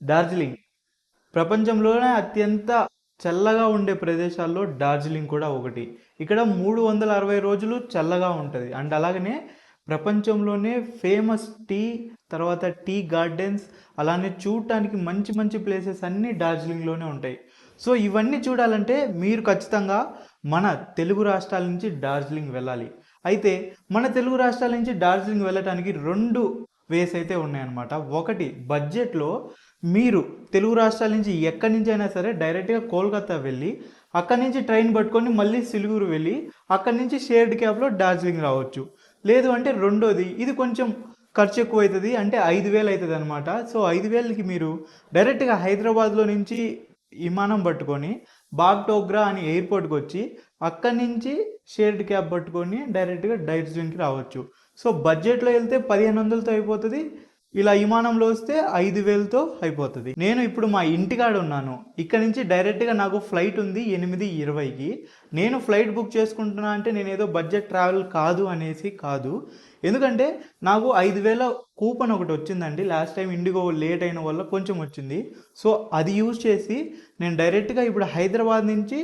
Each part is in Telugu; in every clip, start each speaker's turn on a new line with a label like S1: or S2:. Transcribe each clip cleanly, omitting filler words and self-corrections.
S1: డార్జిలింగ్ ప్రపంచంలోనే అత్యంత చల్లగా ఉండే ప్రదేశాల్లో డార్జిలింగ్ కూడా ఒకటి. ఇక్కడ 360 రోజులు చల్లగా ఉంటుంది. అండ్ అలాగనే ప్రపంచంలోనే ఫేమస్ తర్వాత టీ గార్డెన్స్, అలానే చూడటానికి మంచి మంచి ప్లేసెస్ అన్నీ డార్జిలింగ్లోనే ఉంటాయి. సో ఇవన్నీ చూడాలంటే మీరు ఖచ్చితంగా మన తెలుగు రాష్ట్రాల నుంచి డార్జిలింగ్ వెళ్ళాలి. అయితే మన తెలుగు రాష్ట్రాల నుంచి డార్జిలింగ్ వెళ్ళటానికి 2 వేస్ అయితే ఉన్నాయన్నమాట. ఒకటి, బడ్జెట్లో మీరు తెలుగు రాష్ట్రాల నుంచి ఎక్కడి నుంచి అయినా సరే డైరెక్ట్గా కోల్కతా వెళ్ళి అక్కడి నుంచి ట్రైన్ పట్టుకొని మళ్ళీ సిలిగురు వెళ్ళి అక్కడి నుంచి షేర్డ్ క్యాబ్లో డార్జిలింగ్ రావచ్చు. లేదు అంటే రెండోది, ఇది కొంచెం ఖర్చు ఎక్కువ అవుతుంది, అంటే 5,000 అవుతుంది అనమాట. సో 5,000కి మీరు డైరెక్ట్గా హైదరాబాద్లో నుంచి విమానం పట్టుకొని బాగ్డోగ్రా అని ఎయిర్పోర్ట్కి వచ్చి అక్కడి నుంచి షేర్డ్ క్యాబ్ పట్టుకొని డైరెక్ట్గా డార్జిలింగ్కి రావచ్చు. సో బడ్జెట్లో వెళ్తే 1,500తో అయిపోతుంది, ఇలా విమానంలో వస్తే 5,000తో అయిపోతుంది. నేను ఇప్పుడు మా ఇంటికాడ ఉన్నాను. ఇక్కడ నుంచి డైరెక్ట్గా నాకు ఫ్లైట్ ఉంది 8:20కి. నేను ఫ్లైట్ బుక్ చేసుకుంటున్నా అంటే నేను ఏదో బడ్జెట్ ట్రావెల్ కాదు అనేసి కాదు, ఎందుకంటే నాకు 5,000 కూపన్ ఒకటి వచ్చిందండి. లాస్ట్ టైం ఇండిగో లేట్ అయిన వల్ల కొంచెం వచ్చింది. సో అది యూజ్ చేసి నేను డైరెక్ట్గా ఇప్పుడు హైదరాబాద్ నుంచి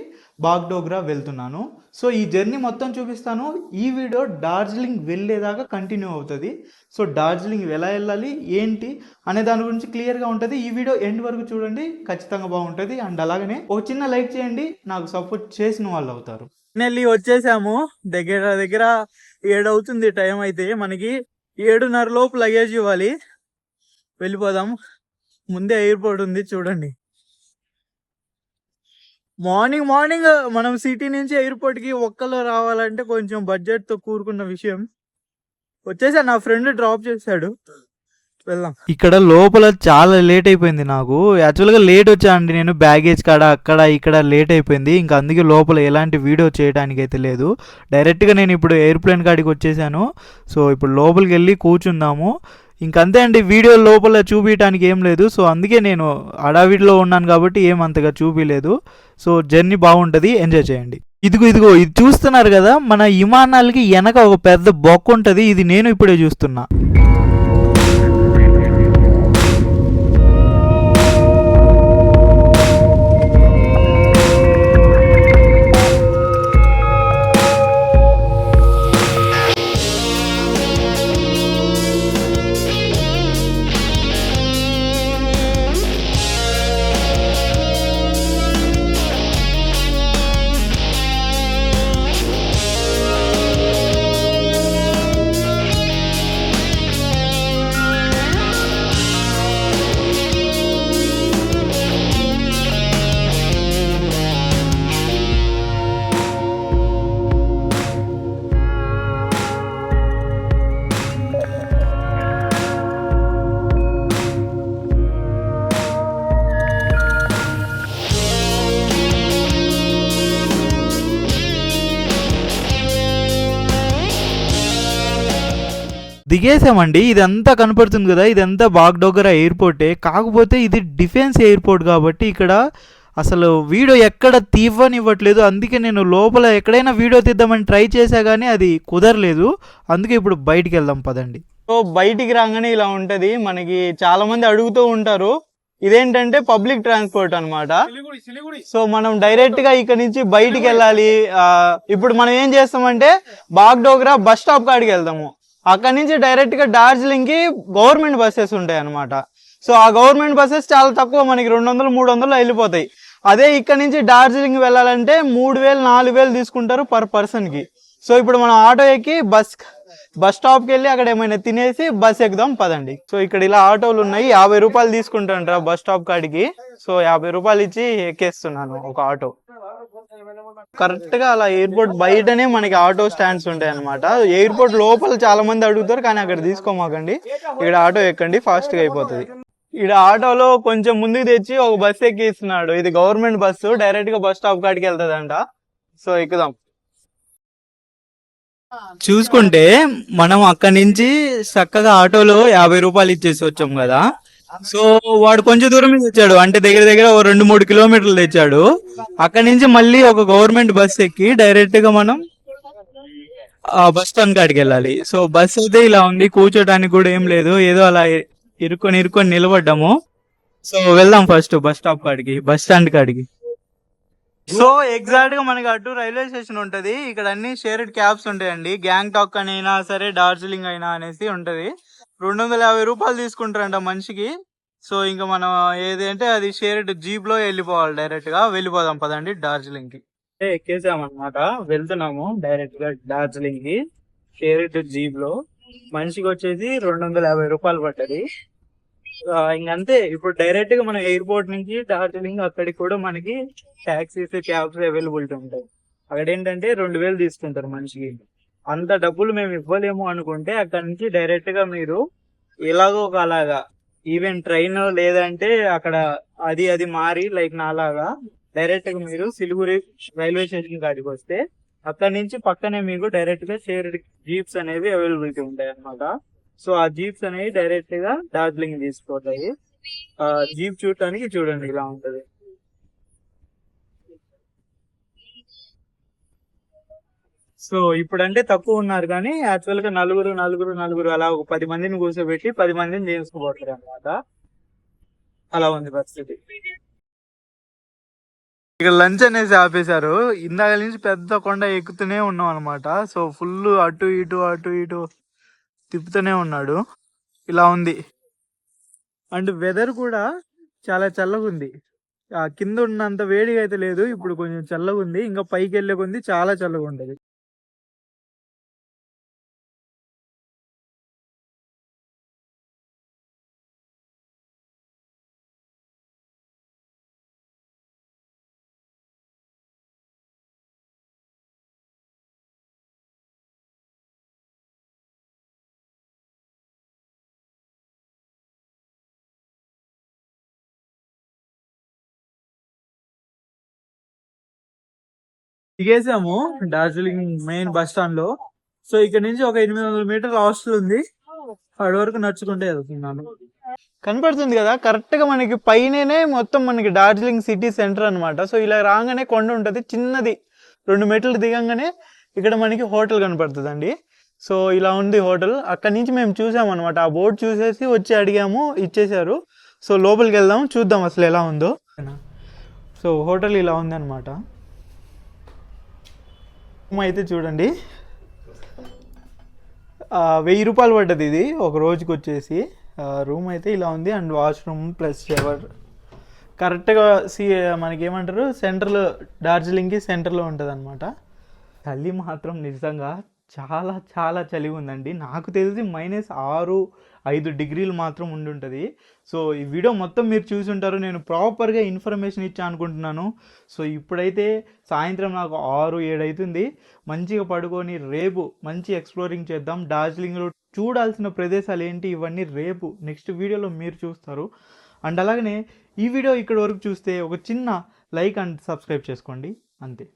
S1: బాగ్డోగ్రా వెళ్తున్నాను. సో ఈ జర్నీ మొత్తం చూపిస్తాను. ఈ వీడియో డార్జిలింగ్ వెళ్ళేదాకా కంటిన్యూ అవుతుంది. సో డార్జిలింగ్ ఎలా వెళ్ళాలి ఏంటి అనే దాని గురించి క్లియర్గా ఉంటుంది. ఈ వీడియో ఎండ్ వరకు చూడండి, ఖచ్చితంగా బాగుంటుంది. అండ్ అలాగనే ఒక చిన్న లైక్ చేయండి, నాకు సపోర్ట్ చేసిన వాళ్ళు అవుతారు. ఫైనల్లీ వచ్చేసాము. దగ్గర దగ్గర 7 అవుతుంది టైం. అయితే మనకి 7:30 లోపు లగేజ్ ఇవ్వాలి. వెళ్ళిపోదాం. ముందే ఎయిర్పోర్ట్ ఉంది చూడండి. మార్నింగ్ మనం సిటీ నుంచి ఎయిర్పోర్ట్కి ఒక్కలో రావాలంటే కొంచెం బడ్జెట్తో కూరుకున్న విషయం. వచ్చేసా, నా ఫ్రెండ్ డ్రాప్ చేశాడు, వెళ్దాం. ఇక్కడ లోపల చాలా లేట్ అయిపోయింది నాకు. యాక్చువల్గా లేట్ వచ్చానండి నేను, బ్యాగేజ్ కాడ అక్కడ ఇక్కడ లేట్ అయిపోయింది. ఇంకా అందుకే లోపల ఎలాంటి వీడియో చేయడానికి అయితే లేదు. డైరెక్ట్గా నేను ఇప్పుడు ఎయిర్ప్లేన్ కాడికి వచ్చేసాను. సో ఇప్పుడు లోపలికి వెళ్ళి కూర్చుందాము. ఇంకంతే అండి, వీడియో లోపల చూపించడానికి ఏం లేదు. సో అందుకే నేను అడావిడిలో ఉన్నాను కాబట్టి ఏం అంతగా చూపించలేదు. సో జర్నీ బాగుంటుంది, ఎంజాయ్ చేయండి. ఇదిగో ఇది చూస్తున్నారు కదా, మన విమానాలకి వెనక ఒక పెద్ద బొక్క ఉంటుంది. ఇది నేను ఇప్పుడే చూస్తున్నా. దిగేసామండి. ఇదంతా కనపడుతుంది కదా, ఇదంతా బాగ్డోగ్రా ఎయిర్పోర్టే. కాకపోతే ఇది డిఫెన్స్ ఎయిర్పోర్ట్ కాబట్టి ఇక్కడ అసలు వీడియో ఎక్కడ తీవ్వనివ్వట్లేదు. అందుకే నేను లోపల ఎక్కడైనా వీడియో తీద్దామని ట్రై చేసా కానీ అది కుదరలేదు. అందుకే ఇప్పుడు బయటికి వెళ్దాం పదండి. సో బయటికి రాగానే ఇలా ఉంటుంది. మనకి చాలా మంది అడుగుతూ ఉంటారు, ఇదేంటంటే పబ్లిక్ ట్రాన్స్పోర్ట్ అనమాట. సో మనం డైరెక్ట్ గా ఇక్కడ నుంచి బయటికి వెళ్ళాలి. ఇప్పుడు మనం ఏం చేస్తామంటే బాగ్డోగ్రా బస్ స్టాప్ కాడికి వెళ్దాము. అక్కడ నుంచి డైరెక్ట్ గా డార్జిలింగ్ కి గవర్నమెంట్ బస్సెస్ ఉంటాయి అనమాట. సో ఆ గవర్నమెంట్ బస్సెస్ చాలా తక్కువ, మనకి 200-300 వెళ్ళిపోతాయి. అదే ఇక్కడ నుంచి డార్జిలింగ్ వెళ్ళాలంటే 3,000-4,000 తీసుకుంటారు పర్ పర్సన్ కి. సో ఇప్పుడు మనం ఆటో ఎక్కి బస్ స్టాప్కి వెళ్ళి అక్కడ ఏమైనా తినేసి బస్ ఎక్కుదాం పదండి. సో ఇక్కడ ఇలా ఆటోలు ఉన్నాయి, 50 రూపాయలు తీసుకుంటాంటారా బస్ స్టాప్ కాడికి. సో 50 రూపాయలు ఇచ్చి ఎక్కేస్తున్నాను ఒక ఆటో. కరెక్ట్ గా అలా ఎయిర్పోర్ట్ బయటనే మనకి ఆటో స్టాండ్స్ ఉంటాయి అనమాట. ఎయిర్పోర్ట్ లోపల చాలా మంది అడుగుతారు కానీ అక్కడ తీసుకోమాకండి, ఇక్కడ ఆటో ఎక్కండి, ఫాస్ట్ గా అయిపోతుంది. ఇక్కడ ఆటోలో కొంచెం ముందుకు తెచ్చి ఒక బస్ ఎక్కిస్తున్నాడు. ఇది గవర్నమెంట్ బస్సు, డైరెక్ట్ గా బస్ స్టాప్ కాడికి వెళ్తుందంట. సో ఎక్కుదాం. చూసుకుంటే మనం అక్కడి నుంచి చక్కగా ఆటోలో 50 రూపాయలు ఇచ్చేసి వచ్చాం కదా. సో వాడు కొంచెం దూరం తెచ్చాడు, అంటే దగ్గర దగ్గర 2-3 కిలోమీటర్లు తెచ్చాడు. అక్కడి నుంచి మళ్ళీ ఒక గవర్నమెంట్ బస్ ఎక్కి డైరెక్ట్ గా మనం బస్ స్టాండ్ కాడికి వెళ్ళాలి. సో బస్ అయితే ఇలా ఉంది, కూర్చోడానికి కూడా ఏం లేదు, ఏదో అలా ఇరుక్కొని నిలబడ్డాము. సో వెళ్దాం ఫస్ట్ బస్ స్టాప్ కాడికి, బస్ స్టాండ్ కాడికి. సో ఎగ్జాక్ట్ గా మనకి అటు రైల్వే స్టేషన్ ఉంటది. ఇక్కడ అన్ని షేర్డ్ క్యాబ్స్ ఉంటాయండి. గ్యాంగ్టాక్ అని అయినా సరే, డార్జిలింగ్ అయినా అనేసి ఉంటది. 250 రూపాయలు తీసుకుంటారంట మనిషికి. సో ఇంకా మనం ఏది అంటే అది షేర్డ్ జీప్ లో వెళ్ళిపోవాలి, డైరెక్ట్ గా వెళ్ళిపోదాం పదండి డార్జిలింగ్ కి. ఎక్కేసామన్నమాట, వెళ్తున్నాము డైరెక్ట్ గా డార్జిలింగ్ కి షేర్డ్ జీప్ లో. మనిషికి వచ్చేసి 250 రూపాయలు పడ్డది. ఇంకంతే. ఇప్పుడు డైరెక్ట్ గా మనం ఎయిర్పోర్ట్ నుంచి డార్జిలింగ్ అక్కడికి కూడా మనకి టాక్సీస్, క్యాబ్స్ అవైలబిలిటీ ఉంటాయి. అక్కడ ఏంటంటే 2000 తీసుకుంటారు మనిషికి. అంత డబ్బులు మేము ఇవ్వలేము అనుకుంటే అక్కడ నుంచి డైరెక్ట్ గా మీరు ఎలాగో ఒక అలాగా ఈవెన్ ట్రైన్ లేదంటే అక్కడ అది మారి లైక్ నాలాగా డైరెక్ట్ గా మీరు సిలిగురి రైల్వే స్టేషన్ కాడికి వస్తే అక్కడ నుంచి పక్కనే మీకు డైరెక్ట్ గా షేర్డ్ జీప్స్ అనేవి అవైలబిలిటీ ఉంటాయి అన్నమాట. సో ఆ జీప్స్ అనేవి డైరెక్ట్ గా డార్జిలింగ్ తీసుకుపోతాయి. ఆ జీప్ చూడటానికి చూడండి ఇలా ఉంటది. సో ఇప్పుడంటే తక్కువ ఉన్నారు కానీ యాక్చువల్ గా నలుగురు నలుగురు నలుగురు అలా ఒక 10 మందిని కూర్చోబెట్టి 10 మందిని చేసుకుపోతారు అనమాట. అలా ఉంది పరిస్థితి. ఇక్కడ లంచ్ అనేసి ఆపేశారు. ఇందాక నుంచి పెద్ద కొండ ఎక్కుతూనే ఉన్నాం అనమాట. సో ఫుల్ అటు ఇటు అటు ఇటు తిప్పుతూనే ఉన్నాడు. ఇలా ఉంది. అండ్ వెదర్ కూడా చాలా చల్లగా ఉంది. కింద ఉన్నంత వేడిగా అయితే లేదు, ఇప్పుడు కొంచెం చల్లగా ఉంది. ఇంకా పైకి వెళ్ళే కొంది చాలా చల్లగా ఉంటది. దిగేసాము డార్జిలింగ్ మెయిన్ బస్ స్టాండ్ లో. సో ఇక్కడ నుంచి ఒక 800 మీటర్ల హాస్టల్ ఉంది, అక్కడి వరకు నడుచుకుంటే వెళ్తున్నాను. కనపడుతుంది కదా కరెక్ట్ గా మనకి పైననే మొత్తం మనకి డార్జిలింగ్ సిటీ సెంటర్ అనమాట. సో ఇలా రాగానే కొండ ఉంటది చిన్నది, 2 మెట్లు దిగంగానే ఇక్కడ మనకి హోటల్ కనపడుతుందండి. సో ఇలా ఉంది హోటల్. అక్కడి నుంచి మేము చూసాము అనమాట, ఆ బోర్డు చూసేసి వచ్చి అడిగాము, ఇచ్చేసారు. సో లోపలికి వెళ్దాం, చూద్దాం అసలు ఎలా ఉందో. సో హోటల్ ఇలా ఉంది అనమాట. రూమ్ అయితే చూడండి, 1000 రూపాయలు పడ్డది ఇది ఒక రోజుకి వచ్చేసి. రూమ్ అయితే ఇలా ఉంది. అండ్ వాష్రూమ్ ప్లస్ షవర్ కరెక్ట్గా మనకి ఏమంటారు సెంటర్లో, డార్జిలింగ్కి సెంటర్లో ఉంటుంది అనమాట. చలి మాత్రం నిజంగా చాలా చాలా చలి ఉందండి. నాకు తెలిసి -6-5 డిగ్రీలు మాత్రం ఉండుంటుంది. సో ఈ వీడియో మొత్తం మీరు చూసి ఉంటారు, నేను ప్రాపర్గా ఇన్ఫర్మేషన్ ఇచ్చా అనుకుంటున్నాను. సో ఇప్పుడైతే సాయంత్రం నాకు 6-7 అవుతుంది. మంచిగా పడుకొని రేపు మంచి ఎక్స్ప్లోరింగ్ చేద్దాం. డార్జిలింగ్లో చూడాల్సిన ప్రదేశాలు ఏంటి ఇవన్నీ రేపు నెక్స్ట్ వీడియోలో మీరు చూస్తారు. అండ్ అలాగనే ఈ వీడియో ఇక్కడ వరకు చూస్తే ఒక చిన్న లైక్ అండ్ సబ్స్క్రైబ్ చేసుకోండి, అంతే.